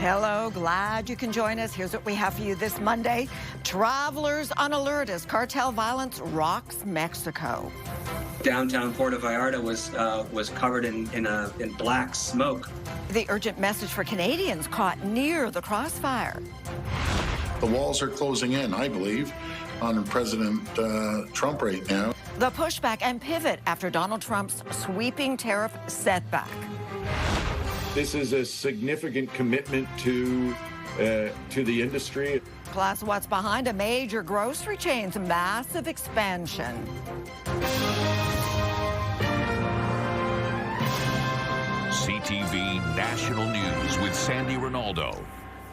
Hello, glad you can join us. Here's what we have for you this Monday. Travelers on alert as cartel violence rocks Mexico. Downtown Puerto Vallarta was covered in black smoke. The urgent message for Canadians caught near the crossfire. The walls are closing in, I believe, on President Trump right now. The pushback and pivot after Donald Trump's sweeping tariff setback. This is a significant commitment to the industry. Plus, what's behind a major grocery chain's massive expansion. CTV National News with Sandy Ronaldo.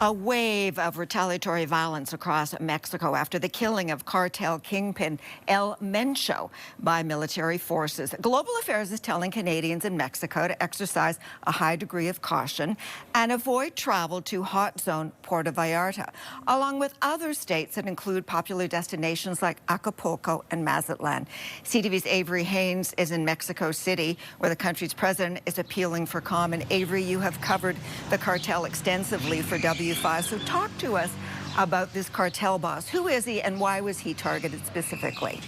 A wave of retaliatory violence across Mexico after the killing of cartel kingpin El Mencho by military forces. Global Affairs is telling Canadians in Mexico to exercise a high degree of caution and avoid travel to hot zone Puerto Vallarta, along with other states that include popular destinations like Acapulco and Mazatlan. CTV's Avery Haynes is in Mexico City, where the country's president is appealing for calm. And Avery, you have covered the cartel extensively for W5. So talk to us about this cartel boss. Who is he and why was he targeted specifically?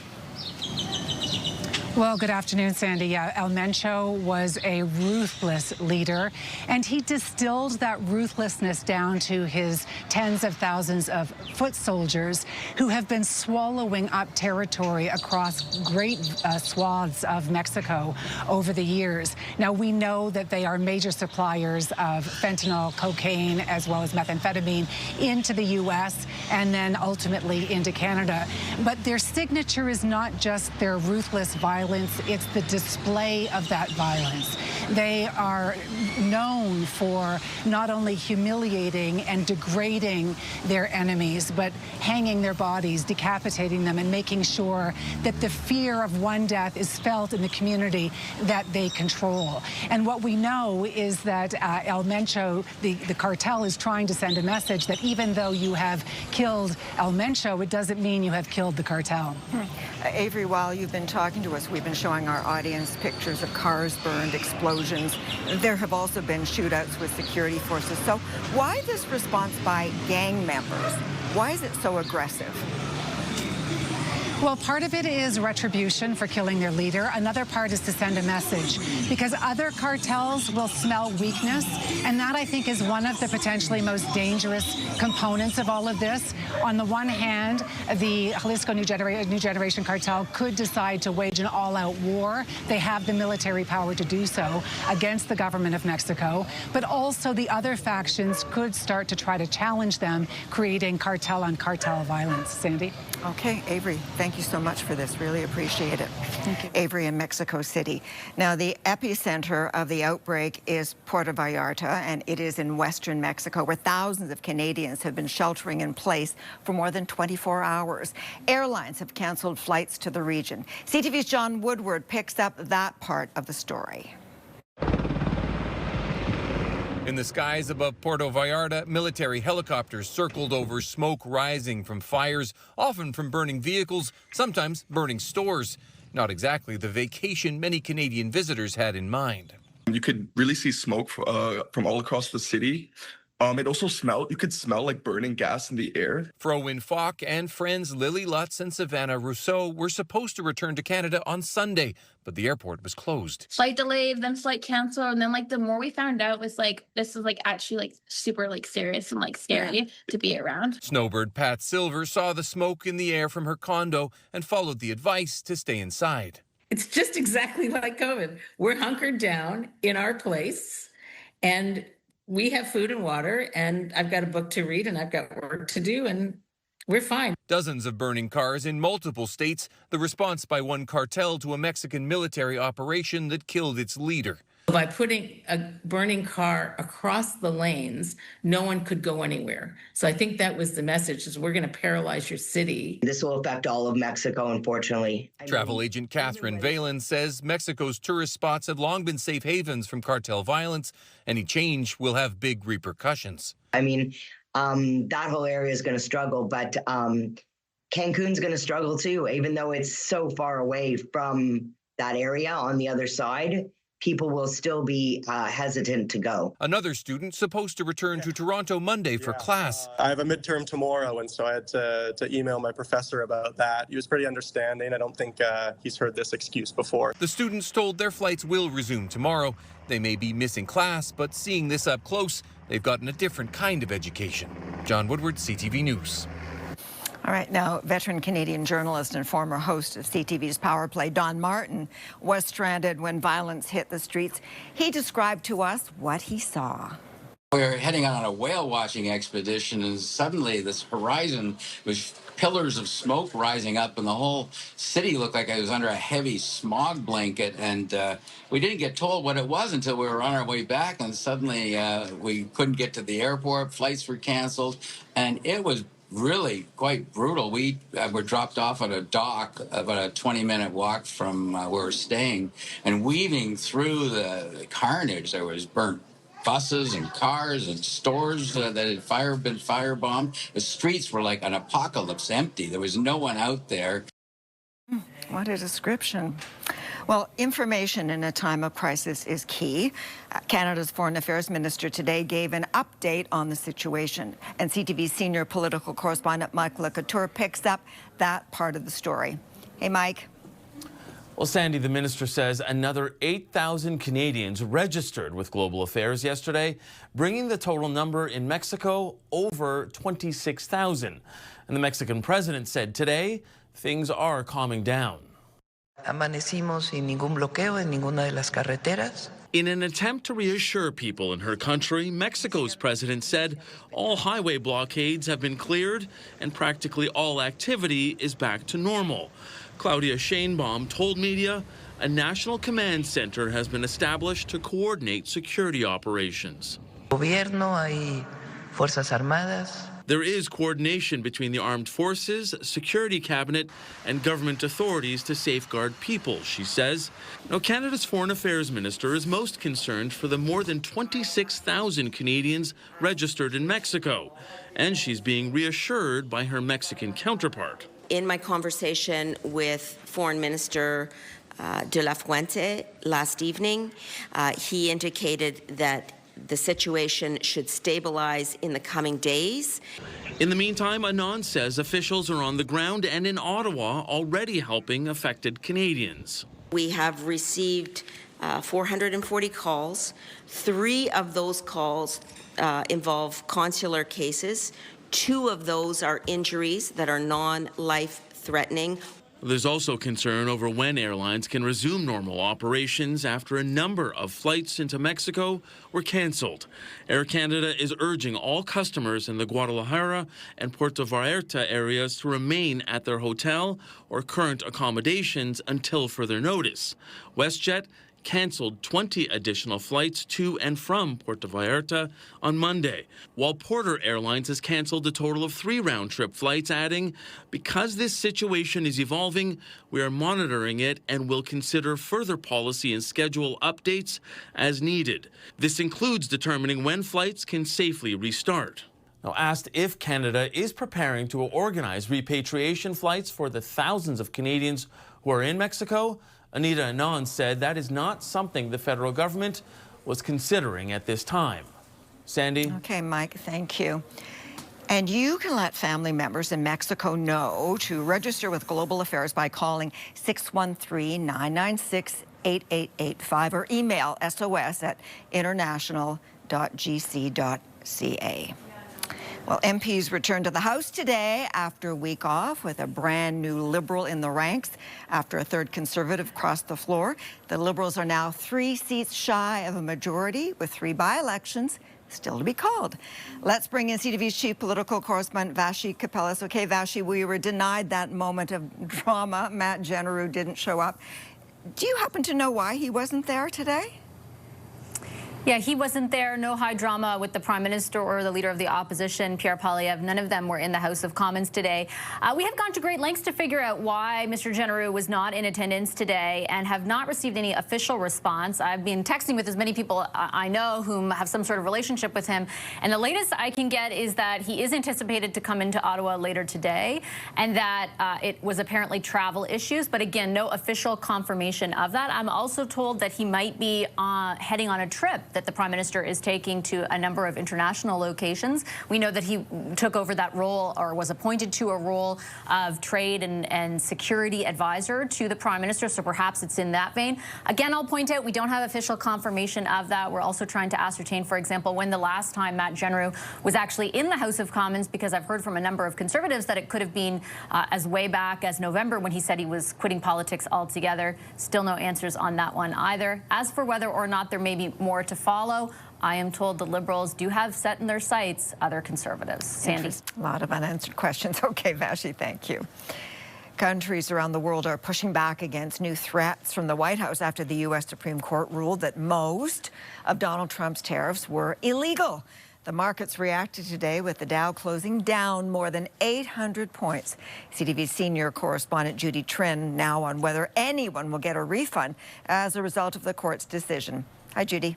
Well, good afternoon, Sandy. El Mencho was a ruthless leader, and he distilled that ruthlessness down to his tens of thousands of foot soldiers who have been swallowing up territory across great swaths of Mexico over the years. Now, we know that they are major suppliers of fentanyl, cocaine, as well as methamphetamine into the U.S. and then ultimately into Canada. But their signature is not just their ruthless violence, it's the display of that violence. They are known for not only humiliating and degrading their enemies, but hanging their bodies, decapitating them, and making sure that the fear of one death is felt in the community that they control. And what we know is that El Mencho, the cartel, is trying to send a message that even though you have killed El Mencho, it doesn't mean you have killed the cartel. Avery, while you've been talking to us, we've been showing our audience pictures of cars burned, explosions. There have also been shootouts with security forces. So why this response by gang members? Why is it so aggressive? Well, part of it is retribution for killing their leader. Another part is to send a message, because other cartels will smell weakness, and that, I think, is one of the potentially most dangerous components of all of this. On the one hand, the Jalisco New Generation cartel could decide to wage an all-out war. They have the military power to do so against the government of Mexico, but also the other factions could start to try to challenge them, creating cartel-on-cartel violence. Sandy? Okay, Avery, thank you so much for this. Really appreciate it. Thank you. Avery in Mexico City. Now, the epicenter of the outbreak is Puerto Vallarta, and it is in western Mexico, where thousands of Canadians have been sheltering in place for more than 24 hours. Airlines have canceled flights to the region. CTV's John Woodward picks up that part of the story. In the skies above Puerto Vallarta, military helicopters circled over smoke rising from fires, often from burning vehicles, sometimes burning stores. Not exactly the vacation many Canadian visitors had in mind. You could really see smoke from all across the city. It also you could smell like burning gas in the air. Frowyn Falk and friends Lily Lutz and Savannah Rousseau were supposed to return to Canada on Sunday, but the airport was closed. Flight delayed, then flight canceled, and then the more we found out was this is actually super serious and scary to be around. Snowbird Pat Silver saw the smoke in the air from her condo and followed the advice to stay inside. It's just exactly like COVID. We're hunkered down in our place, and we have food and water, and I've got a book to read, and I've got work to do, and we're fine. Dozens of burning cars in multiple states, the response by one cartel to a Mexican military operation that killed its leader. By putting a burning car across the lanes, no one could go anywhere. So I think that was the message, is we're going to paralyze your city. This will affect all of Mexico, unfortunately. Travel agent Catherine Valen says Mexico's tourist spots have long been safe havens from cartel violence. Any change will have big repercussions. I mean, that whole area is going to struggle, but Cancun's going to struggle too, even though it's so far away from that area on the other side. people will still be hesitant to go. Another student supposed to return to Toronto Monday for class. I have a midterm tomorrow, and so I had to email my professor about that. He was pretty understanding. I don't think he's heard this excuse before. The students told their flights will resume tomorrow. They may be missing class, but seeing this up close, they've gotten a different kind of education. John Woodward, CTV News. All right, now, veteran Canadian journalist and former host of CTV's Power Play, Don Martin, was stranded when violence hit the streets. He described to us what he saw. We were heading on a whale watching expedition, and suddenly this horizon was pillars of smoke rising up, and the whole city looked like it was under a heavy smog blanket. And we didn't get told what it was until we were on our way back, and suddenly we couldn't get to the airport. Flights were canceled, and it was really quite brutal. We were dropped off at a dock about a 20-minute walk from where we're staying, and weaving through the carnage, there was burnt buses and cars and stores that had been firebombed. The streets were like an apocalypse, empty. There was no one out there. What a description. Well, information in a time of crisis is key. Canada's Foreign Affairs Minister today gave an update on the situation, and CTV's senior political correspondent Mike Couture picks up that part of the story. Hey, Mike. Well, Sandy, the minister says another 8,000 Canadians registered with Global Affairs yesterday, bringing the total number in Mexico over 26,000. And the Mexican president said today things are calming down. Amanecimos sin ningún bloqueo en ninguna de las carreteras. In an attempt to reassure people in her country, Mexico's president said all highway blockades have been cleared and practically all activity is back to normal. Claudia Sheinbaum told media a national command center has been established to coordinate security operations. Gobierno, hay Fuerzas Armadas. There is coordination between the armed forces, security cabinet, and government authorities to safeguard people, she says. Now, Canada's Foreign Affairs Minister is most concerned for the more than 26,000 Canadians registered in Mexico, and she's being reassured by her Mexican counterpart. In my conversation with Foreign Minister de la Fuente last evening, he indicated that the situation should stabilize in the coming days. In the meantime, Anand says officials are on the ground and in Ottawa already helping affected Canadians. We have received 440 calls. 3 of those calls involve consular cases. 2 of those are injuries that are non-life threatening. There's also concern over when airlines can resume normal operations after a number of flights into Mexico were canceled. Air Canada is urging all customers in the Guadalajara and Puerto Vallarta areas to remain at their hotel or current accommodations until further notice. WestJet canceled 20 additional flights to and from Puerto Vallarta on Monday, while Porter Airlines has canceled a total of 3 round-trip flights, adding, because this situation is evolving, we are monitoring it and will consider further policy and schedule updates as needed. This includes determining when flights can safely restart. Now, asked if Canada is preparing to organize repatriation flights for the thousands of Canadians who are in Mexico, Anita Anand said that is not something the federal government was considering at this time. Sandy? Okay, Mike, thank you. And you can let family members in Mexico know to register with Global Affairs by calling 613-996-8885 or email sos@international.gc.ca. Well, MPs returned to the House today after a week off with a brand new Liberal in the ranks. After a third Conservative crossed the floor, the Liberals are now 3 seats shy of a majority with 3 by-elections still to be called. Let's bring in CTV's chief political correspondent, Vashi Kapelas. Okay, Vashi, we were denied that moment of drama. Matt Genereux didn't show up. Do you happen to know why he wasn't there today? Yeah, he wasn't there. No high drama with the Prime Minister or the Leader of the Opposition, Pierre Poilievre. None of them were in the House of Commons today. We have gone to great lengths to figure out why Mr. Genereux was not in attendance today and have not received any official response. I've been texting with as many people I know whom have some sort of relationship with him, and the latest I can get is that he is anticipated to come into Ottawa later today, and that it was apparently travel issues, but again, no official confirmation of that. I'm also told that he might be heading on a trip that the Prime Minister is taking to a number of international locations. We know that he took over that role, or was appointed to a role of trade and security advisor to the Prime Minister, so perhaps it's in that vein. Again, I'll point out we don't have official confirmation of that. We're also trying to ascertain, for example, when the last time Matt Genereux was actually in the House of Commons, because I've heard from a number of Conservatives that it could have been as way back as November when he said he was quitting politics altogether. Still no answers on that one either. As for whether or not there may be more to follow, I am told the Liberals do have set in their sights other Conservatives. Sandy. A lot of unanswered questions. Okay, Vashi, thank you. Countries around the world are pushing back against new threats from the White House after the U.S. Supreme Court ruled that most of Donald Trump's tariffs were illegal. The markets reacted today with the Dow closing down more than 800 points. CTV senior correspondent Judy Trinh now on whether anyone will get a refund as a result of the court's decision. Hi, Judy.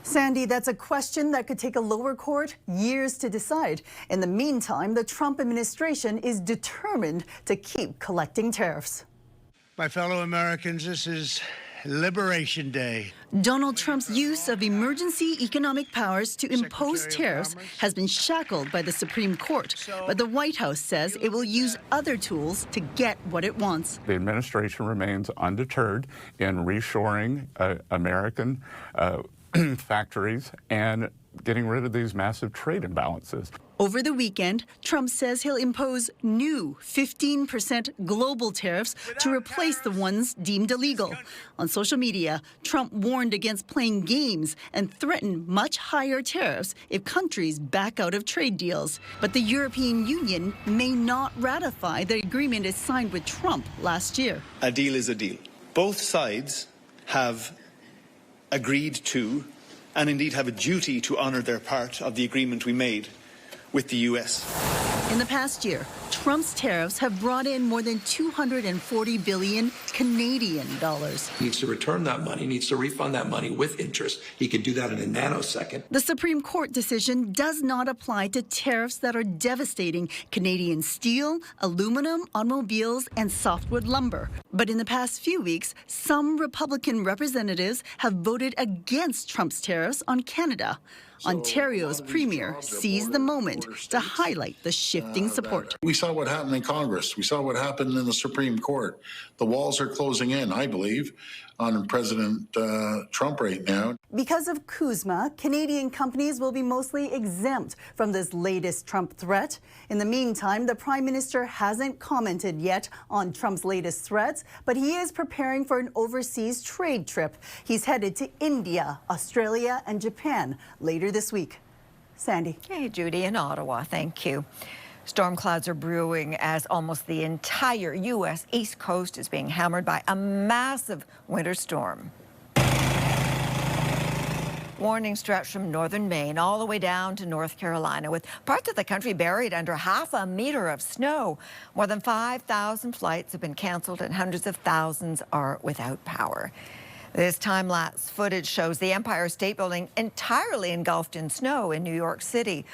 Sandy, that's a question that could take a lower court years to decide. In the meantime, the Trump administration is determined to keep collecting tariffs. My fellow Americans, this is Liberation Day. Donald Trump's use of emergency economic powers to impose tariffs has been shackled by the Supreme Court, but the White House says it will use other tools to get what it wants. The administration remains undeterred in reshoring American factories and getting rid of these massive trade imbalances. Over the weekend, Trump says he'll impose new 15% global tariffs to replace the ones deemed illegal. On social media, Trump warned against playing games and threatened much higher tariffs if countries back out of trade deals. But the European Union may not ratify the agreement it signed with Trump last year. A deal is a deal. Both sides have agreed to, and indeed have a duty to honour their part of the agreement we made with the U.S. In the past year, Trump's tariffs have brought in more than 240 billion Canadian dollars. He needs to return that money, needs to refund that money with interest. He can do that in a nanosecond. The Supreme Court decision does not apply to tariffs that are devastating Canadian steel, aluminum, automobiles, and softwood lumber. But in the past few weeks, some Republican representatives have voted against Trump's tariffs on Canada. Ontario's premier seized the moment to highlight the shifting support. We saw what happened in Congress. We saw what happened in the Supreme Court. The walls are closing in, I believe, on President Trump right now. Because of CUSMA, Canadian companies will be mostly exempt from this latest Trump threat. In the meantime, the Prime Minister hasn't commented yet on Trump's latest threats, but he is preparing for an overseas trade trip. He's headed to India, Australia, and Japan later this week. Sandy. Hey, Judy in Ottawa. Thank you. Storm clouds are brewing as almost the entire U.S. East Coast is being hammered by a massive winter storm. Warnings stretch from northern Maine all the way down to North Carolina, with parts of the country buried under half a meter of snow. More than 5,000 flights have been canceled and hundreds of thousands are without power. This time-lapse footage shows the Empire State Building entirely engulfed in snow in New York City.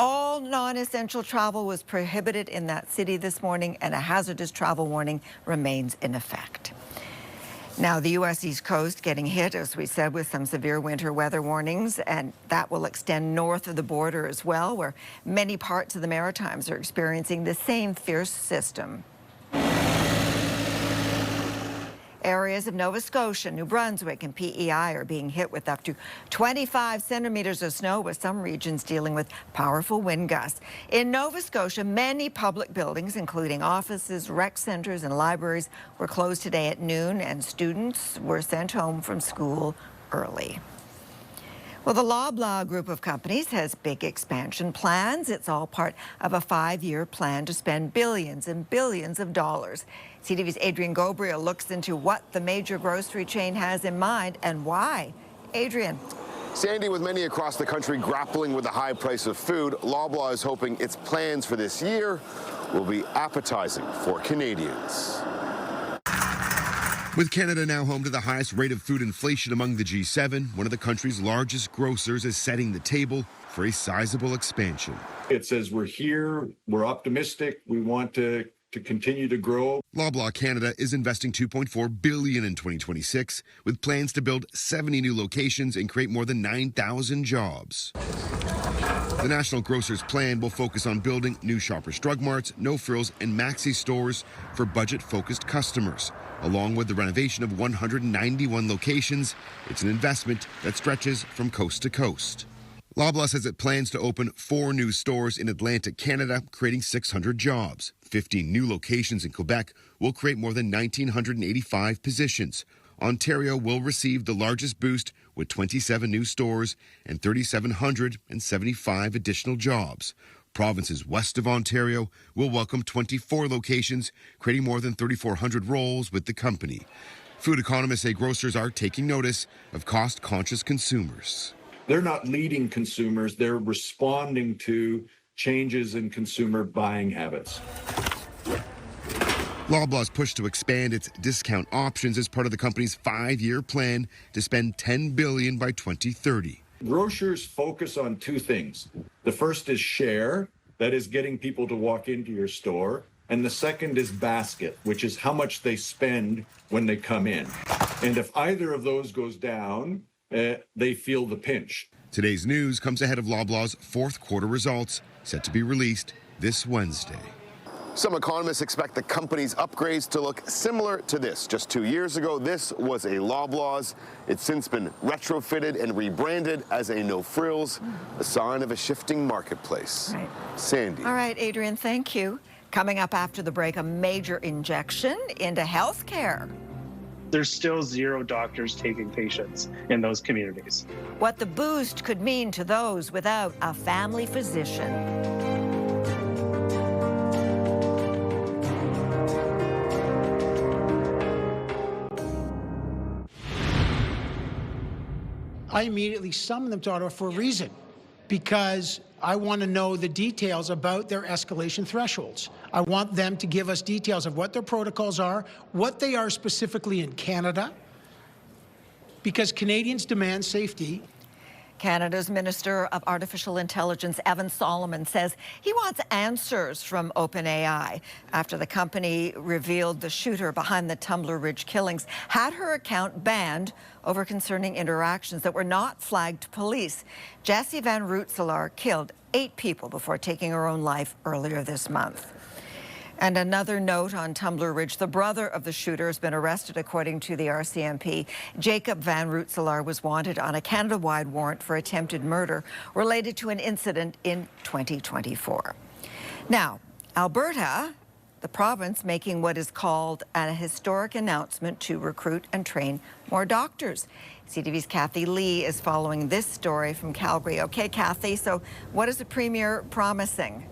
All non-essential travel was prohibited in that city this morning, and a hazardous travel warning remains in effect. Now, the U.S. East Coast getting hit, as we said, with some severe winter weather warnings, and that will extend north of the border as well, where many parts of the Maritimes are experiencing the same fierce system. Areas of Nova Scotia, New Brunswick, and PEI are being hit with up to 25 centimeters of snow, with some regions dealing with powerful wind gusts. In Nova Scotia, many public buildings, including offices, rec centers, and libraries, were closed today at noon, and students were sent home from school early. Well, the Loblaw group of companies has big expansion plans. It's all part of a 5-year plan to spend billions and billions of dollars. CTV's Adrian Gobriel looks into what the major grocery chain has in mind and why Adrian. Sandy, with many across the country grappling with the high price of food, Loblaw is hoping its plans for this year will be appetizing for Canadians. With Canada now home to the highest rate of food inflation among the G7, one of the country's largest grocers is setting the table for a sizable expansion. It says we're here, we're optimistic, we want to continue to grow. Loblaw Canada is investing $2.4 billion in 2026, with plans to build 70 new locations and create more than 9,000 jobs. The National Grocers Plan will focus on building new Shoppers Drug Marts, No Frills, and Maxi stores for budget-focused customers. Along with the renovation of 191 locations, it's an investment that stretches from coast to coast. Loblaw says it plans to open 4 new stores in Atlantic Canada, creating 600 jobs. 15 new locations in Quebec will create more than 1,985 positions. Ontario will receive the largest boost with 27 new stores and 3,775 additional jobs. Provinces west of Ontario will welcome 24 locations, creating more than 3,400 roles with the company. Food economists say grocers are taking notice of cost-conscious consumers. They're not leading consumers, they're responding to changes in consumer buying habits. Loblaw's push to expand its discount options is part of the company's 5-year plan to spend $10 billion by 2030. Grocers focus on 2 things. The first is share, that is getting people to walk into your store. And the second is basket, which is how much they spend when they come in. And if either of those goes down, they feel the pinch. Today's news comes ahead of Loblaw's 4th quarter results, set to be released this Wednesday. Some economists expect the company's upgrades to look similar to this. Just 2 years ago, this was a Loblaw's. It's since been retrofitted and rebranded as a No Frills, a sign of a shifting marketplace. Right. Sandy. All right, Adrian, thank you. Coming up after the break, a major injection into health care. There's still 0 doctors taking patients in those communities. What the boost could mean to those without a family physician. I immediately summoned them to Ottawa for a reason, because I want to know the details about their escalation thresholds. I want them to give us details of what their protocols are, what they are specifically in Canada, because Canadians demand safety. Canada's Minister of Artificial Intelligence, Evan Solomon, says he wants answers from OpenAI after the company revealed the shooter behind the Tumbler Ridge killings had her account banned over concerning interactions that were not flagged to police. Jessie Van Rootselaar killed 8 people before taking her own life earlier this month. And another note on Tumbler Ridge, the brother of the shooter has been arrested, according to the RCMP. Jacob Van Rootselaar was wanted on a Canada-wide warrant for attempted murder related to an incident in 2024. Now, Alberta, the province, making what is called a historic announcement to recruit and train more doctors. CTV's Kathy Lee is following this story from Calgary. Okay, Kathy, so what is the Premier promising?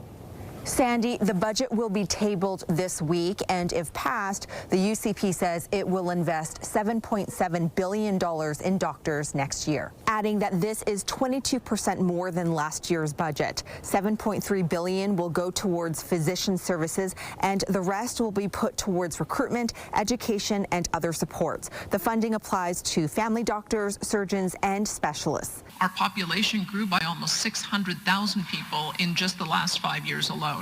Sandy, the budget will be tabled this week, and if passed, the UCP says it will invest $7.7 billion in doctors next year, adding that this is 22% more than last year's budget. $7.3 billion will go towards physician services, and the rest will be put towards recruitment, education, and other supports. The funding applies to family doctors, surgeons, and specialists. Our population grew by almost 600,000 people in just the last 5 years alone.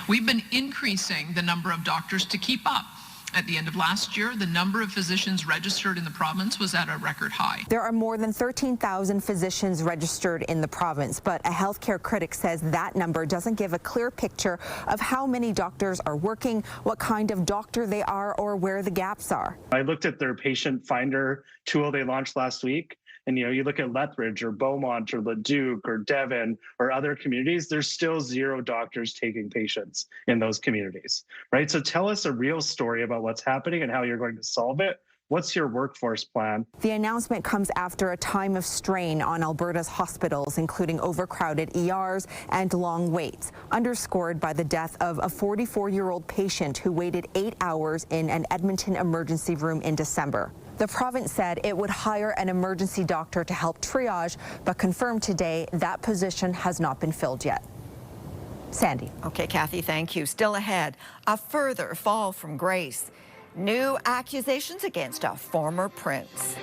We've been increasing the number of doctors to keep up. At the end of last year, the number of physicians registered in the province was at a record high. There are more than 13,000 physicians registered in the province, but a healthcare critic says that number doesn't give a clear picture of how many doctors are working, what kind of doctor they are, or where the gaps are. I looked at their patient finder tool they launched last week. And, you look at Lethbridge or Beaumont or Leduc or Devon or other communities, there's still 0 doctors taking patients in those communities, right? So tell us a real story about what's happening and how you're going to solve it. What's your workforce plan? The announcement comes after a time of strain on Alberta's hospitals, including overcrowded ERs and long waits, underscored by the death of a 44-year-old patient who waited 8 hours in an Edmonton emergency room in December. The province said it would hire an emergency doctor to help triage, but confirmed today that position has not been filled yet. Sandy. Okay, Kathy, thank you. Still ahead, a further fall from grace. New accusations against a former prince.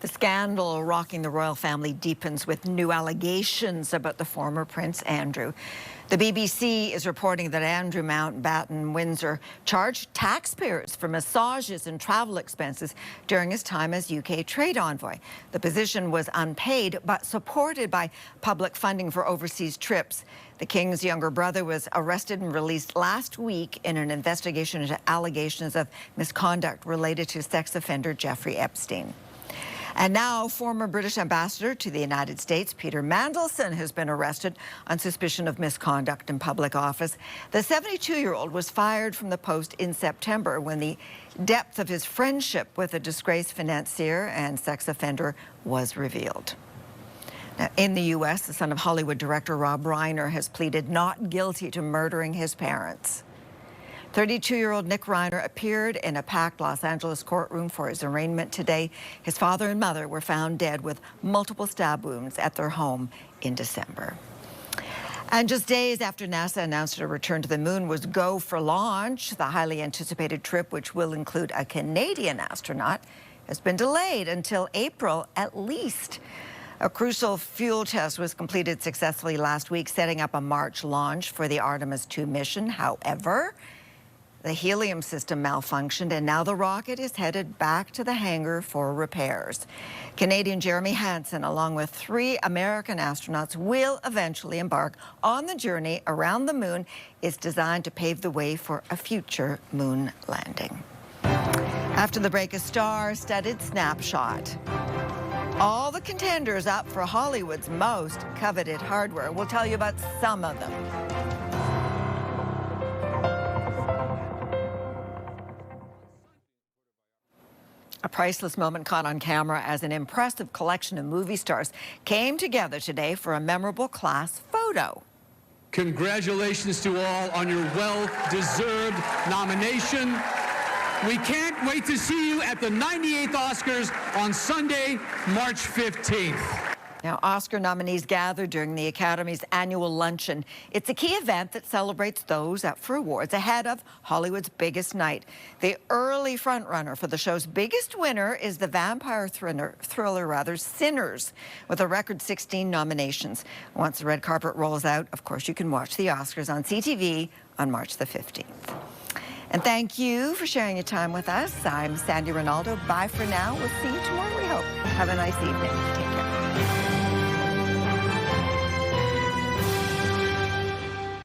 The scandal rocking the royal family deepens with new allegations about the former Prince Andrew. The BBC is reporting that Andrew Mountbatten Windsor charged taxpayers for massages and travel expenses during his time as UK trade envoy. The position was unpaid but supported by public funding for overseas trips. The King's younger brother was arrested and released last week in an investigation into allegations of misconduct related to sex offender Jeffrey Epstein. And now, former British ambassador to the United States, Peter Mandelson, has been arrested on suspicion of misconduct in public office. The 72-year-old was fired from the post in September when the depth of his friendship with a disgraced financier and sex offender was revealed. Now, in the U.S., the son of Hollywood director Rob Reiner has pleaded not guilty to murdering his parents. 32-year-old Nick Reiner appeared in a packed Los Angeles courtroom for his arraignment today. His father and mother were found dead with multiple stab wounds at their home in December. And just days after NASA announced a return to the moon was go for launch, the highly anticipated trip, which will include a Canadian astronaut, has been delayed until April at least. A crucial fuel test was completed successfully last week, setting up a March launch for the Artemis 2 mission. However, the helium system malfunctioned, and now the rocket is headed back to the hangar for repairs. Canadian Jeremy Hansen, along with 3 American astronauts, will eventually embark on the journey around the moon. It's designed to pave the way for a future moon landing. After the break, a star-studded snapshot. All the contenders up for Hollywood's most coveted hardware. We'll tell you about some of them. A priceless moment caught on camera as an impressive collection of movie stars came together today for a memorable class photo. Congratulations to all on your well-deserved nomination. We can't wait to see you at the 98th Oscars on Sunday, March 15th. Now, Oscar nominees gathered during the Academy's annual luncheon. It's a key event that celebrates those up for awards ahead of Hollywood's biggest night. The early frontrunner for the show's biggest winner is the vampire thriller, Sinners, with a record 16 nominations. Once the red carpet rolls out, of course, you can watch the Oscars on CTV on March the 15th. And thank you for sharing your time with us. I'm Sandy Ronaldo. Bye for now. We'll see you tomorrow, we hope. Have a nice evening.